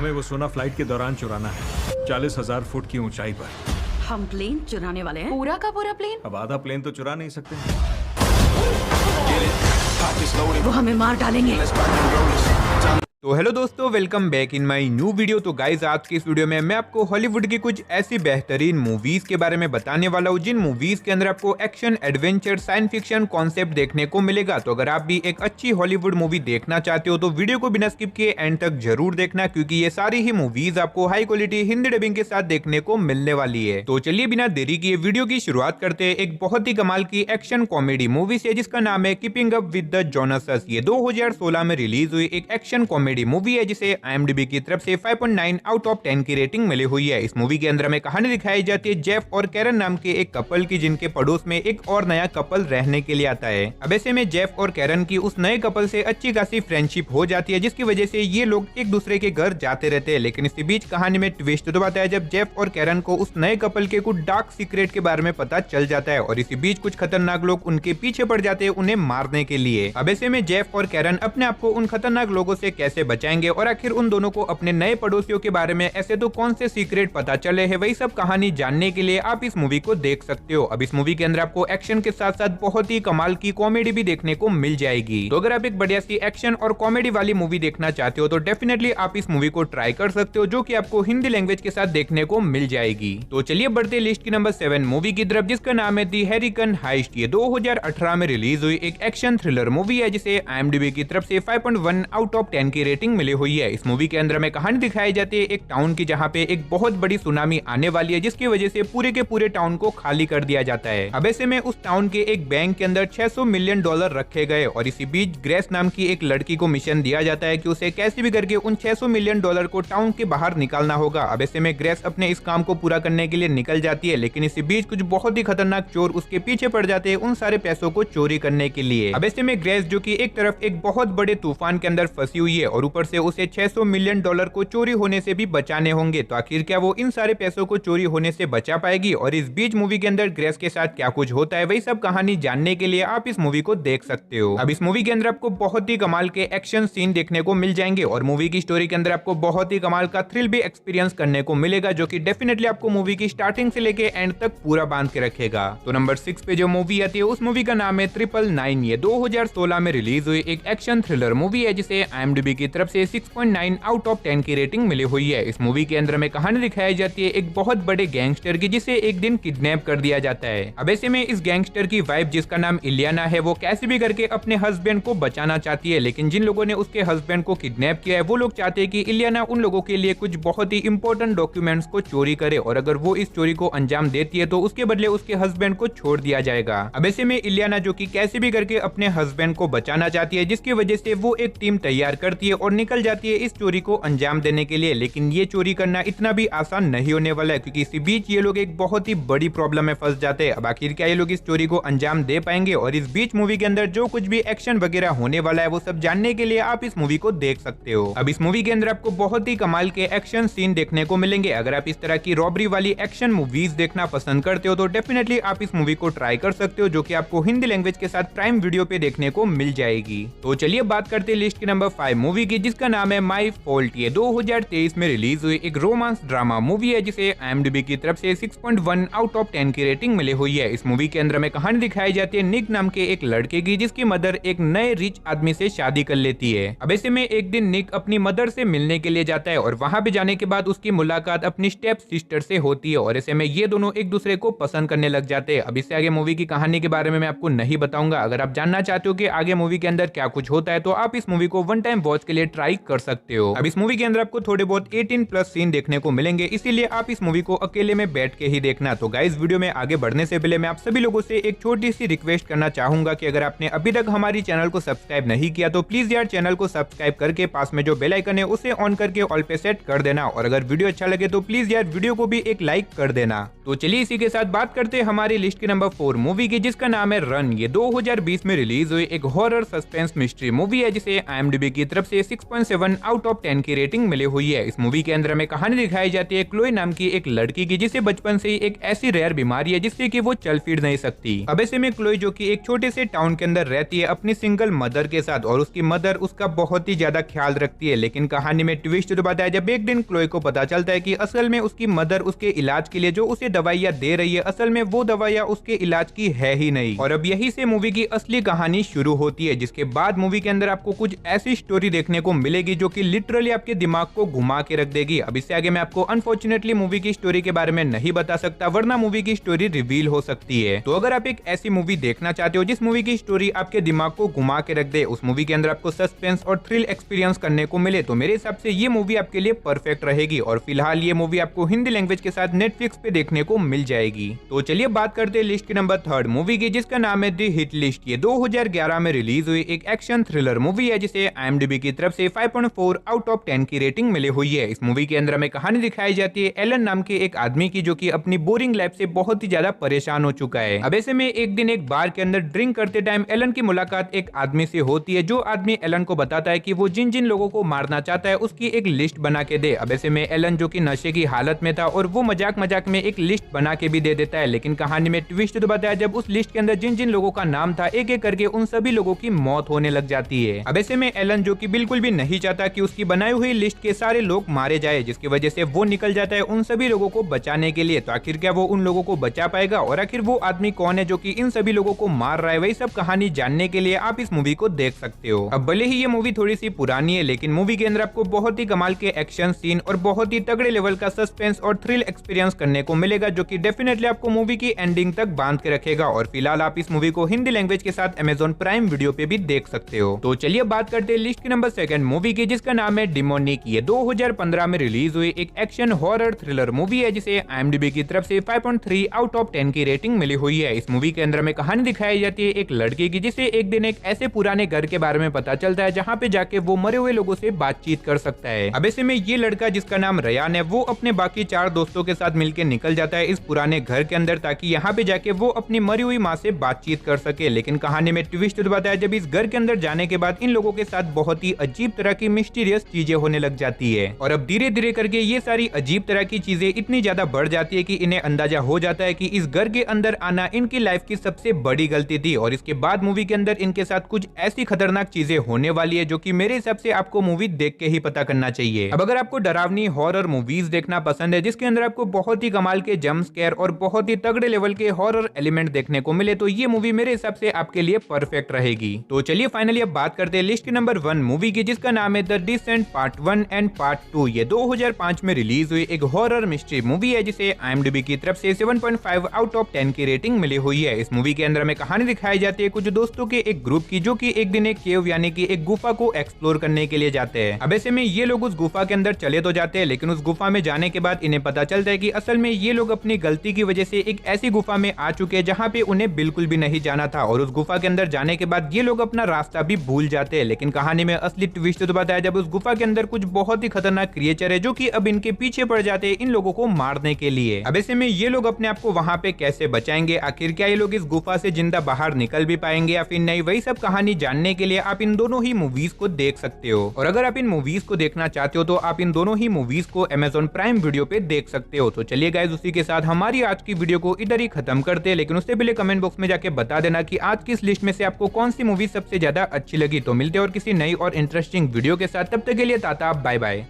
हमें वो सोना फ्लाइट के दौरान चुराना है, 40,000 फुट की ऊंचाई पर। हम प्लेन चुराने वाले हैं? पूरा का पूरा प्लेन? अब आधा प्लेन तो चुरा नहीं सकते। वो हमें मार डालेंगे। तो हेलो दोस्तों, welcome back in my new video. तो गाइज आज की इस वीडियो में मैं आपको हॉलीवुड की कुछ ऐसी बेहतरीन मूवीज के बारे में बताने वाला हूँ जिन मूवीज के अंदर आपको action, adventure, science fiction concept देखने को मिलेगा। तो अगर आप भी एक अच्छी हॉलीवुड मूवी देखना चाहते हो तो वीडियो को बिना स्किप किए एंड तक जरूर देखना, क्योंकि ये सारी ही मूवीज आपको हाई क्वालिटी हिंदी डबिंग के साथ देखने को मिलने वाली है। तो चलिए बिना देरी किए वीडियो की शुरुआत करते हैं एक बहुत ही कमाल की एक्शन कॉमेडी मूवी से, जिसका नाम है कीपिंग अप विद द जोनासेस। ये 2016 में रिलीज हुई एक एक्शन कॉमेडी मूवी है जिसे IMDb की तरफ से 5.9 आउट ऑफ 10 की रेटिंग मिली हुई है। इस मूवी के अंदर में कहानी दिखाई जाती है जेफ और कैरन नाम के एक कपल की, जिनके पड़ोस में एक और नया कपल रहने के लिए आता है। अब ऐसे में जेफ और कैरन की उस नए कपल से अच्छी खासी फ्रेंडशिप हो जाती है, जिसकी वजह से ये लोग एक दूसरे के घर जाते रहते हैं। लेकिन इसी बीच कहानी में ट्विस्ट तो आता है जब जेफ और कैरन को उस नए कपल के कुछ डार्क सीक्रेट के बारे में पता चल जाता है और इसी बीच कुछ खतरनाक लोग उनके पीछे पड़ जाते हैं उन्हें मारने के लिए। अब ऐसे में जेफ और कैरन अपने आप को उन खतरनाक लोगों से कैसे बचाएंगे और आखिर उन दोनों को अपने नए पड़ोसियों के बारे में ऐसे तो कौन से सीक्रेट पता चले हैं, वही सब कहानी जानने के लिए आप इस मूवी को देख सकते हो। अब इस मूवी के अंदर आपको एक्शन के साथ साथ बहुत ही कमाल की कॉमेडी भी देखने को मिल जाएगी। तो अगर आप एक बढ़िया सी एक्शन और कॉमेडी वाली मूवी देखना चाहते हो तो डेफिनेटली आप इस मूवी को ट्राई कर सकते हो, जो कि आपको हिंदी लैंग्वेज के साथ देखने को मिल जाएगी। तो चलिए बढ़ते लिस्ट की नंबर 7 मूवी की तरफ, जिसका नाम है दी हरिकेन हाइस्ट। ये 2018 में रिलीज हुई एक एक्शन थ्रिलर मूवी है जिसे IMDb की तरफ से 5.1 आउट ऑफ 10 की रेटिंग मिली हुई है। इस मूवी के अंदर में कहानी दिखाई जाती है एक टाउन की, जहां पे एक बहुत बड़ी सुनामी आने वाली है, जिसकी वजह से पूरे के पूरे टाउन को खाली कर दिया जाता है। अब ऐसे में उस टाउन के एक बैंक के अंदर $600 मिलियन रखे गए और इसी बीच ग्रेस नाम की एक लड़की को मिशन दिया जाता है कि उसे कैसे भी करके उन $600 मिलियन को टाउन के बाहर निकालना होगा। अब ऐसे में ग्रेस अपने इस काम को पूरा करने के लिए निकल जाती है, लेकिन इसी बीच कुछ बहुत ही खतरनाक चोर उसके पीछे पड़ जाते हैं उन सारे पैसों को चोरी करने के लिए। अब ऐसे में ग्रेस, जो कि एक तरफ एक बहुत बड़े तूफान के अंदर फंसी हुई है और ऊपर से उसे $600 मिलियन को चोरी होने से भी बचाने होंगे, तो आखिर क्या वो इन सारे पैसों को चोरी होने से बचा पाएगी और इस बीच मूवी के अंदर ग्रेस के साथ क्या कुछ होता है, वही सब कहानी जानने के लिए आप इस मूवी को देख सकते हो। अब इस मूवी के अंदर आपको बहुत ही कमाल के एक्शन सीन देखने को मिल जाएंगे और मूवी की स्टोरी के अंदर आपको बहुत ही कमाल का थ्रिल भी एक्सपीरियंस करने को मिलेगा, जो कि डेफिनेटली आपको मूवी की स्टार्टिंग से लेके एंड तक पूरा बांध के रखेगा। तो नंबर 6 पे जो मूवी आती है उस मूवी का नाम है 999। ये 2016 में रिलीज हुई एक एक्शन थ्रिलर मूवी है जिसे IMDb की तरफ से 6.9 आउट ऑफ 10 की रेटिंग मिली हुई है। इस मूवी के अंदर में कहानी दिखाई जाती है एक बहुत बड़े गैंगस्टर की, जिसे एक दिन किडनैप कर दिया जाता है। अब ऐसे में इस गैंगस्टर की वाइफ, जिसका नाम इलियाना है, वो कैसे भी करके अपने हस्बैंड को बचाना चाहती है, लेकिन जिन लोगों ने उसके हस्बैंड को किडनैप किया है वो लोग चाहते हैं कि इलियाना उन लोगों के लिए कुछ बहुत ही इंपॉर्टेंट डॉक्यूमेंट्स को चोरी करे और अगर वो इस चोरी को अंजाम देती है तो उसके बदले उसके हस्बैंड को छोड़ दिया जाएगा। अब ऐसे में इलियाना, जो कि कैसे भी करके अपने हस्बैंड को बचाना चाहती है, जिसकी वजह से वो एक टीम तैयार करती है और निकल जाती है इस चोरी को अंजाम देने के लिए। लेकिन ये चोरी करना इतना भी आसान नहीं होने वाला है, क्योंकि इसी बीच ये लोग एक बहुत ही बड़ी प्रॉब्लम में फंस जाते हैं। अब आखिर क्या ये लोग इस चोरी को अंजाम दे पाएंगे और इस बीच मूवी के अंदर जो कुछ भी एक्शन वगैरह होने वाला है वो सब जानने के लिए आप इस मूवी को देख सकते हो। अब इस मूवी के अंदर आपको बहुत ही कमाल के एक्शन सीन देखने को मिलेंगे। अगर आप इस तरह की रॉबरी वाली एक्शन मूवीज देखना पसंद करते हो तो डेफिनेटली आप इस मूवी को ट्राई कर सकते हो, जो कि आपको हिंदी लैंग्वेज के साथ प्राइम वीडियो पे देखने को मिल जाएगी। तो चलिए बात करते हैं लिस्ट की नंबर 5 मूवी की, जिसका नाम है माई फॉल्ट। ये 2023 में रिलीज हुई एक रोमांस ड्रामा मूवी है जिसे IMDb की तरफ से 6.1 आउट ऑफ 10 की रेटिंग मिली हुई है। इस मूवी के अंदर में कहानी दिखाई जाती है निक नाम के एक लड़के की, जिसकी मदर एक नए रिच आदमी से शादी कर लेती है। अब ऐसे में एक दिन निक अपनी मदर से मिलने के लिए जाता है और वहां पे जाने के बाद उसकी मुलाकात अपनी स्टेप सिस्टर से होती है और ऐसे में ये दोनों एक दूसरे को पसंद करने लग जाते हैं। अब इससे आगे मूवी की कहानी के बारे में मैं आपको नहीं बताऊंगा। अगर आप जानना चाहते हो कि आगे मूवी के अंदर क्या कुछ होता है तो आप इस मूवी को वन टाइम वॉच के लिए ट्राई कर सकते हो। अब इस मूवी के अंदर आपको थोड़े बहुत 18+ सीन देखने को मिलेंगे, इसीलिए आप इस मूवी को अकेले में बैठ के ही देखना। तो गाइस, वीडियो में आगे बढ़ने से पहले मैं आप सभी लोगों से एक छोटी सी रिक्वेस्ट करना चाहूंगा कि अगर आपने अभी तक हमारी चैनल को सब्सक्राइब नहीं किया तो प्लीज यार चैनल को सब्सक्राइब करके पास में जो बेल आइकन है उसे ऑन करके ऑल पे सेट कर देना और अगर वीडियो अच्छा लगे तो प्लीज यार वीडियो को भी एक लाइक कर देना। तो चलिए इसी के साथ बात करते हैं हमारी लिस्ट की नंबर 4 मूवी की, जिसका नाम है रन। ये 2020 में रिलीज हुई एक हॉरर सस्पेंस मिस्ट्री मूवी है जिसे IMDb की तरफ से 6.7 आउट ऑफ 10 की रेटिंग मिली हुई है। इस मूवी के अंदर हमें कहानी दिखाई जाती है क्लोई नाम की एक लड़की की, जिसे बचपन से ही एक ऐसी रेयर बीमारी है जिससे कि वो चल फिर नहीं सकती। अब ऐसे में क्लोई जो कि एक छोटे से टाउन के अंदर रहती है अपनी सिंगल मदर के साथ, और उसकी मदर उसका बहुत ही ज्यादा ख्याल रखती है। लेकिन कहानी में ट्विस्ट तो बताया जब एक दिन क्लोई को पता चलता है कि असल में उसकी मदर उसके इलाज के लिए जो उसे दवाइयां दे रही है, असल में वो दवाइयां उसके इलाज की है ही नहीं। और अब यही से मूवी की असली कहानी शुरू होती है, जिसके बाद मूवी के अंदर आपको कुछ ऐसी स्टोरी देखने को मिलेगी जो कि लिटरली आपके दिमाग को घुमा के रख देगी। अब इससे आगे मैं आपको अनफॉर्चुनेटली मूवी की स्टोरी के बारे में नहीं बता सकता, वरना मूवी की स्टोरी रिवील हो सकती है। तो अगर आप एक ऐसी मूवी देखना चाहते हो जिस मूवी की स्टोरी आपके दिमाग को घुमा के रख दे, उस मूवी के अंदर आपको सस्पेंस और थ्रिल एक्सपीरियंस करने को मिले, तो मेरे हिसाब से ये मूवी आपके लिए परफेक्ट रहेगी। और फिलहाल ये मूवी आपको हिंदी लैंग्वेज के साथ नेटफ्लिक्स पे देखने को मिल जाएगी। तो चलिए बात करते हैं लिस्ट के नंबर 3 मूवी की, जिसका नाम है द हिट लिस्ट। ये 2011 में रिलीज हुई एक एक्शन थ्रिलर मूवी है, जिसे IMDb की तरफ से 5.4 आउट ऑफ 10 की रेटिंग मिली हुई है। इस मूवी के अंदर हमें कहानी दिखाई जाती है एलन नाम के एक आदमी की, जो कि अपनी बोरिंग लाइफ से बहुत ही ज्यादा परेशान हो चुका है। अब ऐसे में एक दिन एक बार के अंदर ड्रिंक करते टाइम एलन की मुलाकात एक आदमी से होती है, जो आदमी एलन को बताता है कि वो जिन जिन लोगों को मारना चाहता है उसकी एक लिस्ट बना के दे। अब ऐसे में एलन जो कि नशे की हालत में था, और वो मजाक मजाक में एक लिस्ट बना के भी दे देता है। लेकिन कहानी में ट्विस्ट तो बताया जब उस लिस्ट के अंदर जिन जिन लोगों का नाम था, एक एक करके उन सभी लोगों की मौत होने लग जाती है। अब ऐसे में एलन जो कि बिल्कुल भी नहीं चाहता कि उसकी बनाई हुई लिस्ट के सारे लोग मारे जाए, जिसकी वजह से वो निकल जाता है उन सभी लोगों को बचाने के लिए। तो आखिर क्या वो उन लोगों को बचा पाएगा, और आखिर वो आदमी कौन है जो कि इन सभी लोगों को मार रहा है, वही सब कहानी जानने के लिए आप इस मूवी को देख सकते हो। अब भले ही ये मूवी थोड़ी सी पुरानी है, लेकिन मूवी के अंदर आपको बहुत ही कमाल के एक्शन सीन और बहुत ही तगड़े लेवल का सस्पेंस और थ्रिल एक्सपीरियंस करने को मिलेगा, जो कि डेफिनेटली आपको मूवी की एंडिंग तक बांध के रखेगा। और फिलहाल आप इस मूवी को हिंदी लैंग्वेज के साथ Amazon प्राइम वीडियो पे भी देख सकते हो। तो चलिए बात करते हैं लिस्ट के नंबर 2 मूवी की, जिसका नाम है डिमोनिक। ये 2015 में रिलीज हुई एक एक्शन हॉरर थ्रिलर मूवी है, जिसे IMDb की तरफ से 5.3 आउट ऑफ 10 की रेटिंग मिली हुई है। इस मूवी के अंदर में कहानी दिखाई जाती है एक लड़के की, जिसे एक दिन एक ऐसे पुराने घर के बारे में पता चलता है जहाँ पे जाके वो मरे हुए लोगों से बातचीत कर सकता है। अब ऐसे में ये लड़का, जिसका नाम रयान है, वो अपने बाकी 4 दोस्तों के साथ मिलकर निकल जाता है इस पुराने घर के अंदर, ताकि यहाँ पे जाके वो अपनी मरी हुई माँ से बातचीत कर सके। लेकिन कहानी में ट्विस्ट बताया जब इस घर के अंदर जाने के बाद इन लोगों के साथ बहुत ही अजीब तरह की मिस्टीरियस चीजें होने लग जाती है। और अब धीरे धीरे करके ये सारी अजीब तरह की चीजें इतनी ज्यादा बढ़ जाती है कि इन्हें अंदाजा हो जाता है कि इस घर के अंदर आना इनकी लाइफ की सबसे बड़ी गलती थी। और इसके बाद मूवी के अंदर इनके साथ कुछ ऐसी खतरनाक चीजें होने वाली है, जो कि मेरे हिसाब से आपको मूवी देख के ही पता करना चाहिए। अब अगर आपको डरावनी हॉरर मूवीज देखना पसंद है, जिसके अंदर आपको बहुत ही कमाल के जंप स्केयर और बहुत ही तगड़े लेवल के हॉरर एलिमेंट देखने को मिले, तो ये मूवी मेरे हिसाब से आपके लिए परफेक्ट रहेगी। तो चलिए फाइनली अब बात करते हैं लिस्ट के नंबर 1 मूवी की, जिसका नाम है the descent part 1 and part 2। ये 2005 में रिलीज हुई एक हॉरर मिस्ट्री मूवी है, जिसे IMDb की तरफ से 7.5 आउट ऑफ 10 की रेटिंग मिली हुई है। इस मूवी के अंदर हमें कहानी दिखाई जाती है कुछ दोस्तों के एक ग्रुप की, जो कि एक दिन एक केव यानी कि एक गुफा को एक्सप्लोर करने के लिए जाते हैं। अब ऐसे में ये लोग उस गुफा के अंदर चले तो जाते हैं, लेकिन उस गुफा में जाने के बाद इन्हें पता चलता है कि असल में ये लोग अपनी गलती की वजह से एक ऐसी गुफा में आ चुके हैं जहाँ पे उन्हें बिल्कुल भी नहीं जाना था। और उस गुफा के अंदर जाने के बाद ये लोग अपना रास्ता भी भूल जाते हैं। लेकिन कहानी में असली ट्विस्ट तो बताया जब उस गुफा के अंदर कुछ बहुत ही खतरनाक क्रिएचर है, जो कि अब इनके पीछे पड़ जाते हैं इन लोगों को मारने के लिए। अब ऐसे में ये लोग अपने आप को वहां पे कैसे बचाएंगे, आखिर क्या ये लोग इस गुफा से जिंदा बाहर निकल भी पाएंगे या फिर नहीं, वही सब कहानी जानने के लिए आप इन दोनों ही मूवीज को देख सकते हो। और अगर आप इन मूवीज को देखना चाहते हो तो आप इन दोनों ही मूवीज को Amazon प्राइम वीडियो पे देख सकते हो। तो चलिए गाइस, उसी के साथ हमारी आज की वीडियो को इधर ही खत्म करते हैं, लेकिन उससे पहले कमेंट बॉक्स में जाके बता देना कि आज की इस लिस्ट में से आपको कौन सी मूवी सबसे ज्यादा अच्छी लगी। तो मिलते हैं और किसी नई और इंटरेस्टिंग वीडियो के साथ, तब तक के लिए टाटा बाय बाय।